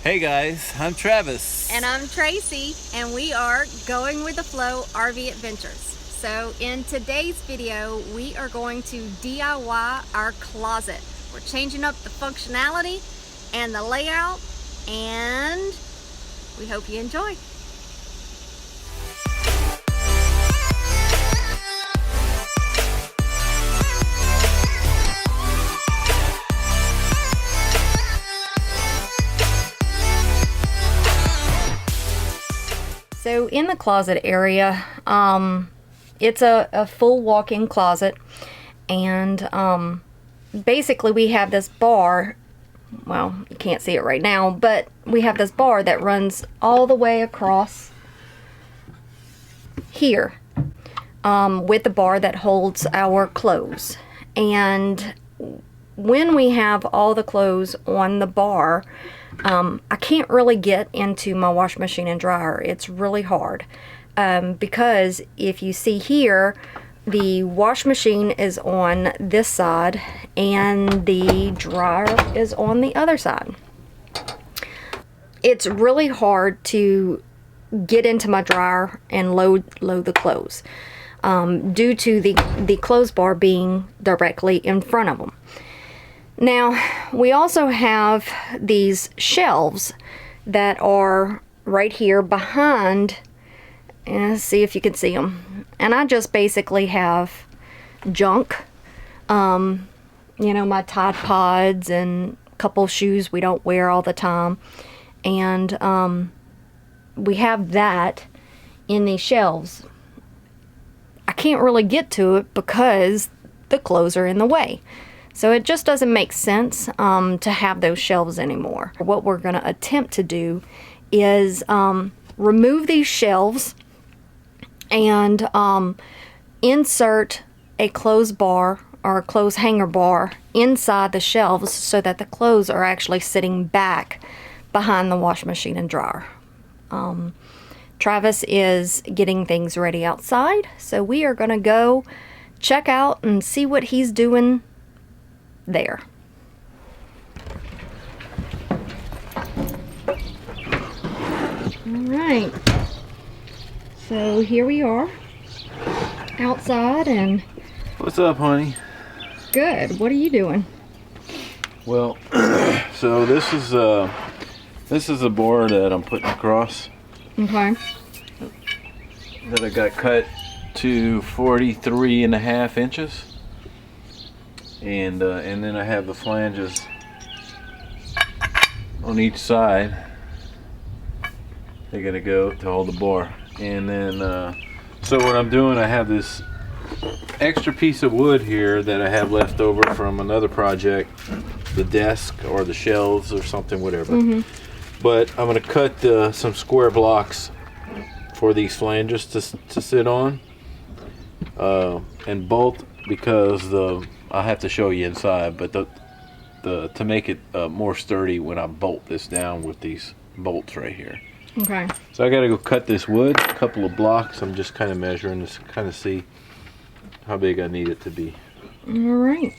Hey guys, I'm Travis. And I'm Tracy, and we are Going with the Flow RV Adventures. So in today's video, we are going to DIY our closet. We're changing up the functionality and the layout, and we hope you enjoy. So in the closet area, it's a full walk-in closet, and basically we have this bar. Well, you can't see it right now, but we have this bar that runs all the way across here, with the bar that holds our clothes. And when we have all the clothes on the bar, I can't really get into my wash machine and dryer. It's really hard, because if you see here, the wash machine is on this side and the dryer is on the other side. It's really hard to get into my dryer and load the clothes, due to the clothes bar being directly in front of them. Now, we also have these shelves that are right here behind, and see if you can see them. And I just basically have junk, you know, my Tide Pods and a couple shoes we don't wear all the time. And we have that in these shelves. I can't really get to it because the clothes are in the way. So it just doesn't make sense to have those shelves anymore. What we're going to attempt to do is remove these shelves and insert a clothes bar or a clothes hanger bar inside the shelves so that the clothes are actually sitting back behind the wash machine and dryer. Travis is getting things ready outside, so we are going to go check out and see what he's doing there. Alright, so here we are outside. And What's up, honey? good. What are you doing? Well, so this is a board that I'm putting across, Okay. that I got cut to 43.5 inches. And then I have the flanges on each side. They're gonna go to hold the bar. And then so what I'm doing, I have this extra piece of wood here that I have left over from another project, the desk or the shelves or something, whatever. But I'm gonna cut some square blocks for these flanges to sit on, and bolt, because I'll have to show you inside, but to make it more sturdy when I bolt this down with these bolts right here. Okay. So I gotta go cut this wood, a couple of blocks. I'm just kind of measuring to kind of see how big I need it to be. All right.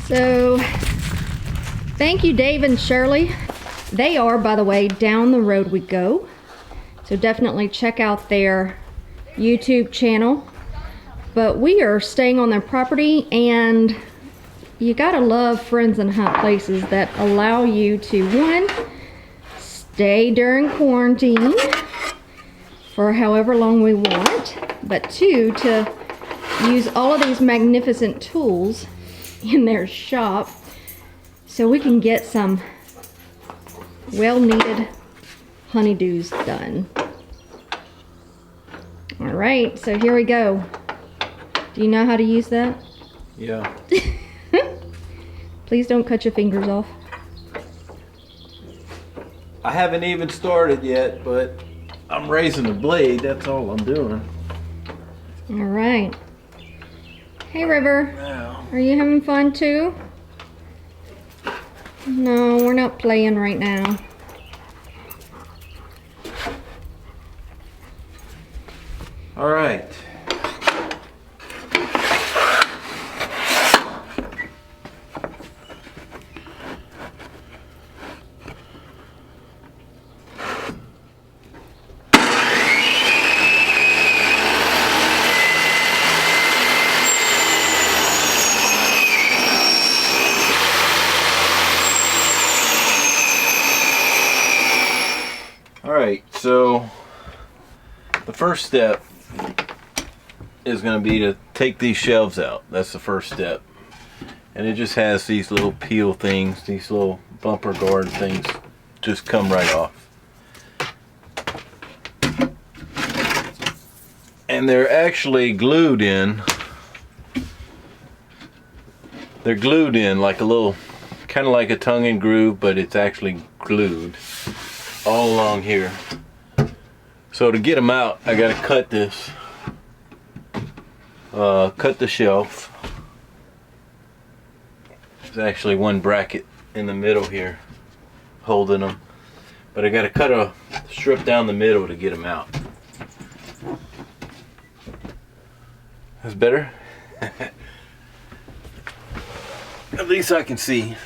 So, thank you, Dave and Shirley. They are, by the way, down the road we go. So definitely check out their YouTube channel. But we are staying on their property, and you gotta love friends and hot places that allow you to, one, stay during quarantine for however long we want, but two, to use all of these magnificent tools in their shop so we can get some well-needed honeydews done. All right, so here we go. Do you know how to use that? Yeah. Please don't cut your fingers off. I haven't even started yet, but I'm raising the blade. That's all I'm doing. All right. Hey, River. Now. Are you having fun too? No, we're not playing right now. All right. So the first step is going to be to take these shelves out. That's the first step. And it just has these little peel things, these little bumper guard things just come right off. And they're actually glued in. They're glued in like a little, kind of like a tongue and groove, but it's actually glued all along here. So to get them out, I gotta cut this, cut the shelf. There's actually one bracket in the middle here holding them, but I gotta cut a strip down the middle to get them out. That's better. At least I can see.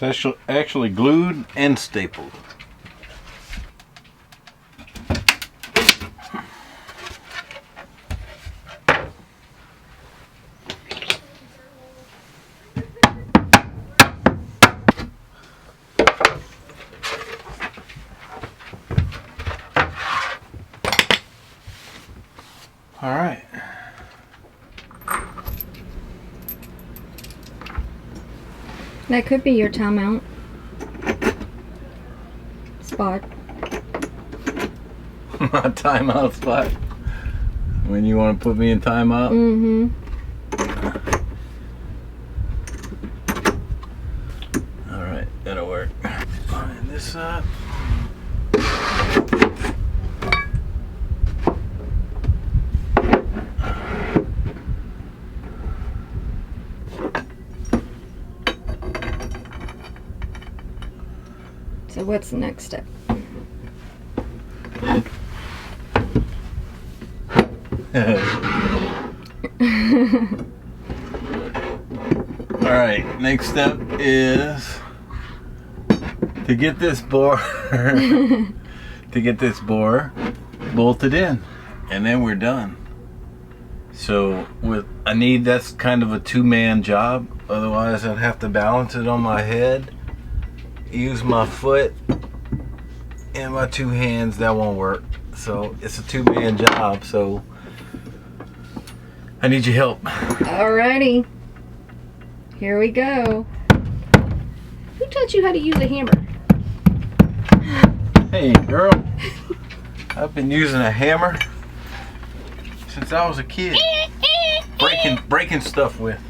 It's actually glued and stapled. All right. That could be your timeout spot. My timeout spot. When you want to put me in timeout? Mm-hmm. All right, that'll work. Line this up. So what's the next step? All right, next step is to get this bore bolted in, and then we're done. So that's kind of a two-man job, otherwise I'd have to balance it on my head, use my foot and my two hands. That won't work. So it's a two-man job, so I need your help. Alrighty. Here we go. Who taught you how to use a hammer? Hey girl, I've been using a hammer since I was a kid. Breaking stuff with.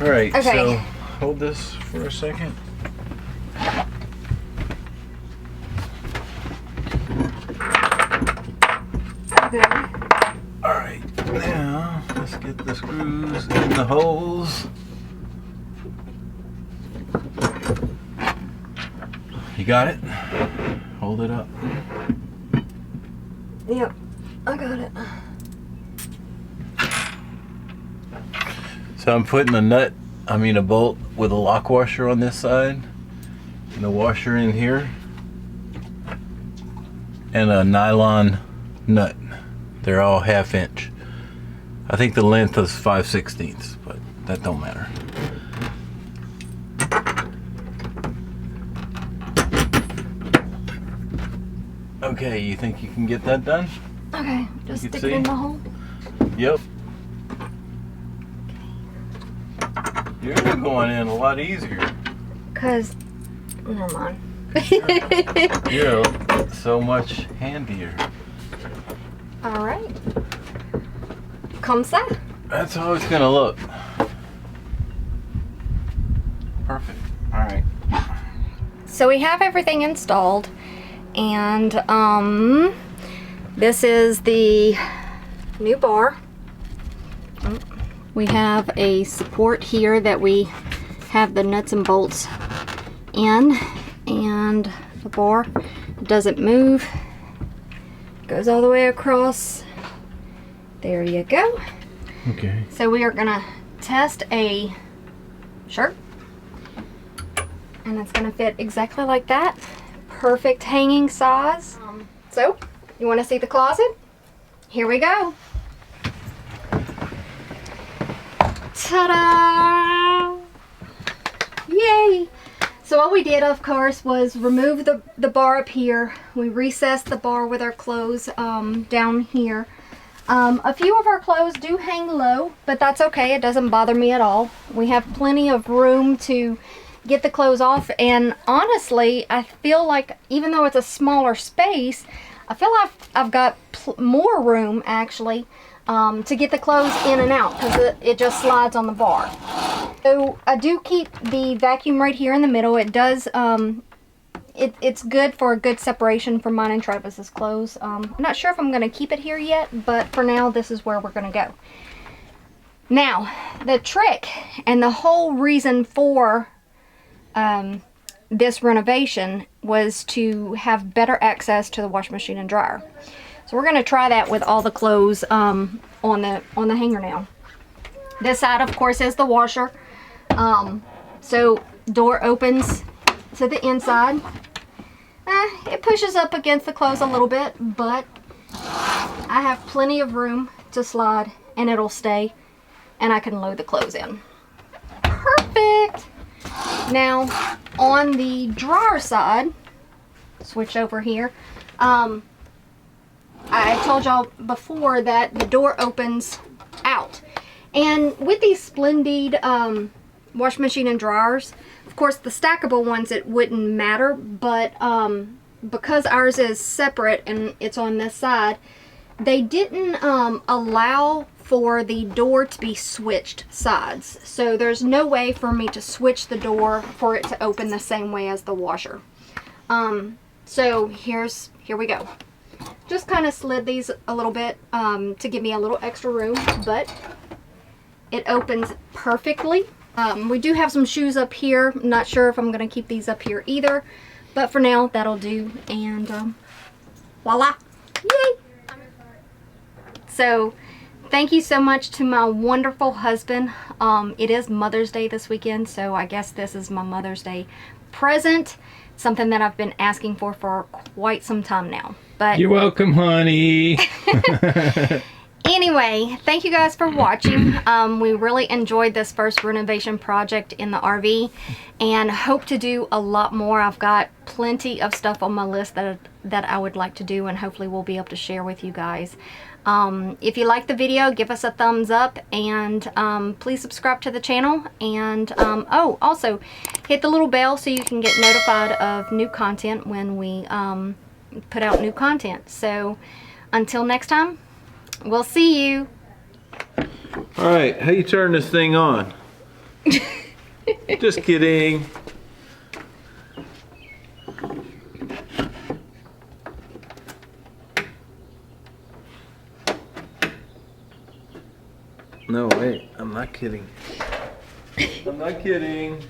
Alright, Okay. so hold this for a second. Okay. Alright, now let's get the screws in the holes. You got it? Hold it up. Yep, I got it. So I'm putting a bolt with a lock washer on this side, and a washer in here, and a nylon nut. They're all 1/2 inch. I think the length is 5/16, but that don't matter. Okay, you think you can get that done? Okay, just You can stick it see? in the hole. Yep. Yours is going in a lot easier. Cause, never mind. You're so much handier. All right. Comme ça. That's how it's gonna look. Perfect. All right. So we have everything installed, and this is the new bar. We have a support here that we have the nuts and bolts in, and the bar. It doesn't move. Goes all the way across. There you go. Okay. So we are gonna test a shirt. And it's gonna fit exactly like that. Perfect hanging size. So, you wanna see the closet? Here we go. Ta-da! Yay! So what we did, of course, was remove the bar up here. We recessed the bar with our clothes down here. A few of our clothes do hang low, but that's okay. It doesn't bother me at all. We have plenty of room to get the clothes off, and honestly, I feel like even though it's a smaller space, I feel like I've got more room actually to get the clothes in and out because it just slides on the bar. So I do keep the vacuum right here in the middle. It does, it's good for a good separation for mine and Travis's clothes. I'm not sure if I'm going to keep it here yet, but for now, this is where we're going to go. Now, the trick and the whole reason for this renovation was to have better access to the washing machine and dryer. So we're going to try that with all the clothes on the hanger now. This side, of course, is the washer. So door opens to the inside. It pushes up against the clothes a little bit, but I have plenty of room to slide and it'll stay, and I can load the clothes in. Perfect! Now, on the dryer side, switch over here, I told y'all before that the door opens out. And with these Splendid washing machine and dryers, of course the stackable ones it wouldn't matter, but because ours is separate and it's on this side, they didn't allow for the door to be switched sides. So there's no way for me to switch the door for it to open the same way as the washer. So here we go. Just kind of slid these a little bit to give me a little extra room, but it opens perfectly. We do have some shoes up here. I'm not sure if I'm going to keep these up here either, but for now that'll do. And voila! Yay! So thank you so much to my wonderful husband. It is Mother's Day this weekend, so I guess this is my Mother's Day present. Something that I've been asking for quite some time now. But you're welcome, honey. anyway, thank you guys for watching. We really enjoyed this first renovation project in the RV and hope to do a lot more. I've got plenty of stuff on my list that I would like to do, and hopefully we'll be able to share with you guys. If you like the video, give us a thumbs up, and please subscribe to the channel, and oh, also hit the little bell so you can get notified of new content when we put out new content. So until next time, we'll see you. All right, how you turn this thing on? Just kidding. No, wait, I'm not kidding. I'm not kidding.